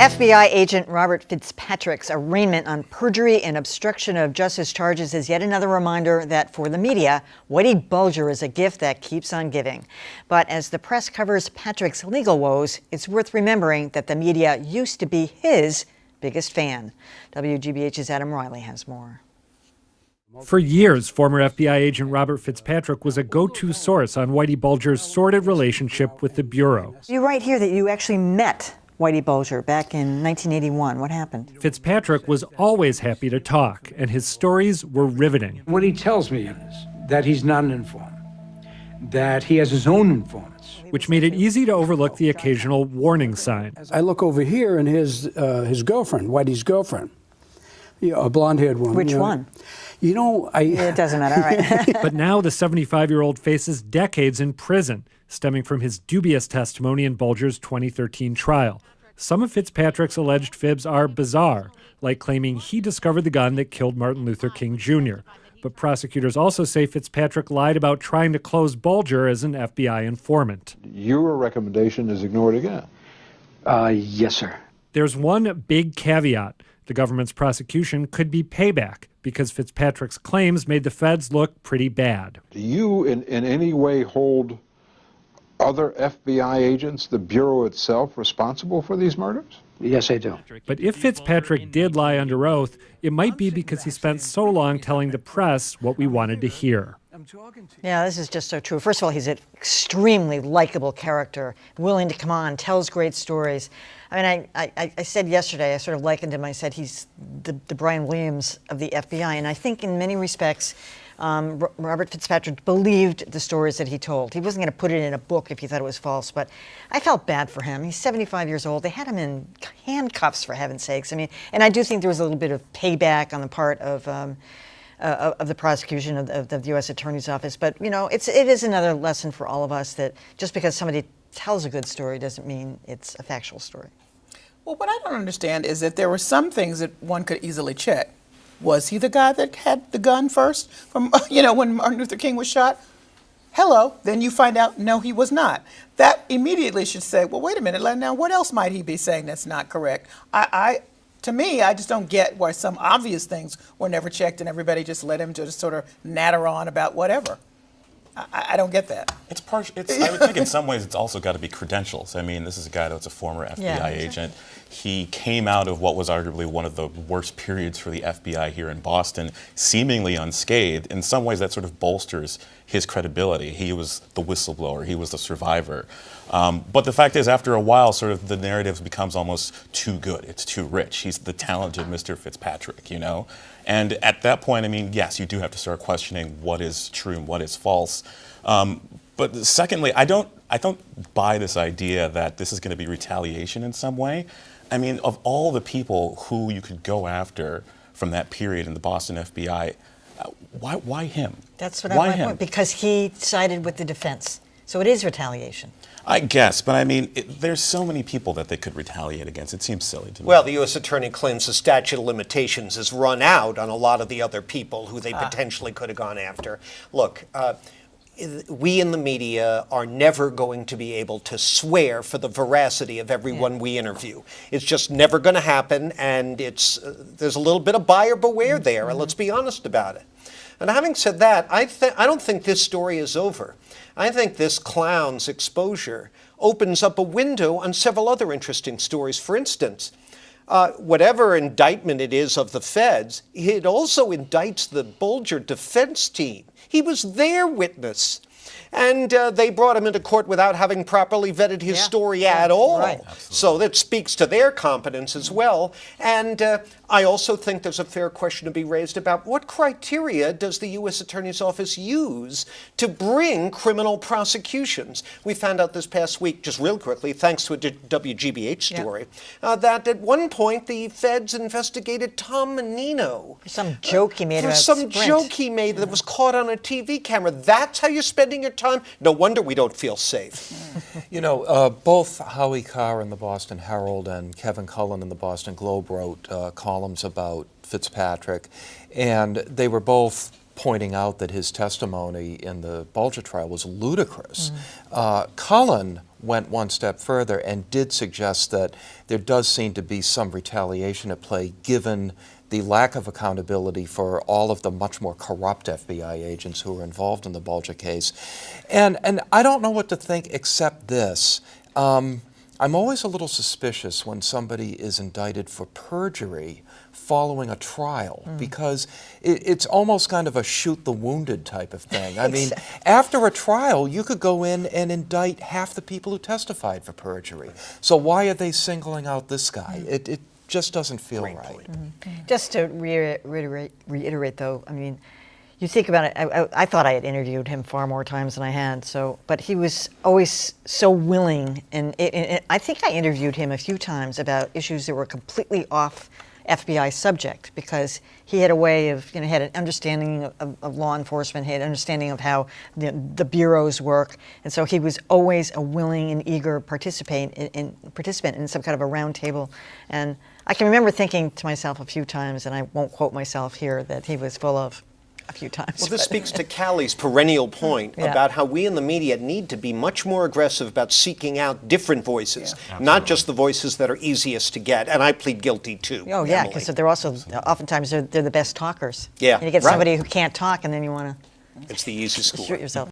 FBI agent Robert Fitzpatrick's arraignment on perjury and obstruction of justice charges is yet another reminder that for the media, Whitey Bulger is a gift that keeps on giving. But as the press covers Patrick's legal woes, it's worth remembering that the media used to be his biggest fan. WGBH's Adam Riley has more. For years, former FBI agent Robert Fitzpatrick was a go-to source on Whitey Bulger's sordid relationship with the Bureau. You write here that you actually met Whitey Bulger back in 1981. What happened? Fitzpatrick was always happy to talk, and his stories were riveting. What he tells me is that he's not an informant, that he has his own informants. Which made it easy to overlook the occasional warning sign. I look over here and his girlfriend, Whitey's girlfriend, a blonde-haired woman. Which one? You know, It doesn't matter, all right. But now the 75-year-old faces decades in prison, stemming from his dubious testimony in Bulger's 2013 trial. Some of Fitzpatrick's alleged fibs are bizarre, like claiming he discovered the gun that killed Martin Luther King Jr. But prosecutors also say Fitzpatrick lied about trying to close Bulger as an FBI informant. Your recommendation is ignored again. Yes, sir. There's one big caveat. The government's prosecution could be payback because Fitzpatrick's claims made the feds look pretty bad. Do you in any way hold other FBI agents, the Bureau itself, responsible for these murders? Yes, I do. But if Fitzpatrick did lie under oath, it might be because he spent so long telling the press what we wanted to hear. Yeah, this is just so true. First of all, he's an extremely likable character, willing to come on, tells great stories. I mean, I said yesterday, I sort of likened him, I said he's the Brian Williams of the FBI, and I think in many respects, Robert Fitzpatrick believed the stories that he told. He wasn't going to put it in a book if he thought it was false, but I felt bad for him. He's 75 years old. They had him in handcuffs, for heaven's sakes. I mean, and I do think there was a little bit of payback on the part of the prosecution of the U.S. Attorney's Office. But, you know, it is another lesson for all of us that just because somebody tells a good story doesn't mean it's a factual story. Well, what I don't understand is that there were some things that one could easily check. Was he the guy that had the gun first from, when Martin Luther King was shot? Hello. Then you find out, no, he was not. That immediately should say, well, wait a minute, now what else might he be saying that's not correct? To me, I just don't get why some obvious things were never checked and everybody just let him just sort of natter on about whatever. I don't get that. It's I would think in some ways it's also got to be credentials. I mean, this is a guy that's a former FBI agent. He came out of what was arguably one of the worst periods for the FBI here in Boston, seemingly unscathed. In some ways, that sort of bolsters his credibility. He was the whistleblower. He was the survivor. But the fact is, after a while, sort of the narrative becomes almost too good. It's too rich. He's the talented Mr. Fitzpatrick, And at that point, I mean, yes, you do have to start questioning what is true and what is false. But secondly, I don't buy this idea that this is going to be retaliation in some way. I mean, of all the people who you could go after from that period in the Boston FBI, why him? That's what I want. Because he sided with the defense. So it is retaliation. I guess, but I mean, there's so many people that they could retaliate against. It seems silly to me. Well, the U.S. Attorney claims the statute of limitations has run out on a lot of the other people who they potentially could have gone after. Look, we in the media are never going to be able to swear for the veracity of everyone we interview. It's just never going to happen, and there's a little bit of buyer beware there, and let's be honest about it. And having said that, I don't think this story is over. I think this clown's exposure opens up a window on several other interesting stories. For instance, whatever indictment it is of the feds, it also indicts the Bulger defense team. He was their witness. And they brought him into court without having properly vetted his story at all. Right. So that speaks to their competence as well. And I also think there's a fair question to be raised about what criteria does the U.S. Attorney's Office use to bring criminal prosecutions? We found out this past week, just real quickly, thanks to a WGBH story, that at one point the feds investigated Tom Menino. For some joke he made for about some Sprint. joke he made that was caught on a TV camera. That's how you're spending your time? No wonder we don't feel safe. Both Howie Carr in the Boston Herald and Kevin Cullen in the Boston Globe wrote columns about Fitzpatrick, and they were both pointing out that his testimony in the Bulger trial was ludicrous. Cullen went one step further and did suggest that there does seem to be some retaliation at play given the lack of accountability for all of the much more corrupt FBI agents who were involved in the Bulger case. And I don't know what to think except this. I'm always a little suspicious when somebody is indicted for perjury following a trial because it's almost kind of a shoot the wounded type of thing. I mean, after a trial, you could go in and indict half the people who testified for perjury. So why are they singling out this guy? It just doesn't feel right. Just to reiterate, though, I mean, you think about it, I thought I had interviewed him far more times than I had, but he was always so willing, and I think I interviewed him a few times about issues that were completely off FBI subject, because he had a way of, had an understanding of law enforcement, he had an understanding of how the bureaus work, and so he was always a willing and eager participant in some kind of a round table. And I can remember thinking to myself a few times, and I won't quote myself here, that he was full of a few times. Well, this speaks to Callie's perennial point about how we in the media need to be much more aggressive about seeking out different voices, not just the voices that are easiest to get. And I plead guilty too. Oh yeah, because they're also oftentimes they're the best talkers. Yeah, and you get somebody who can't talk, and then you want to It's the easy school. shoot yourself.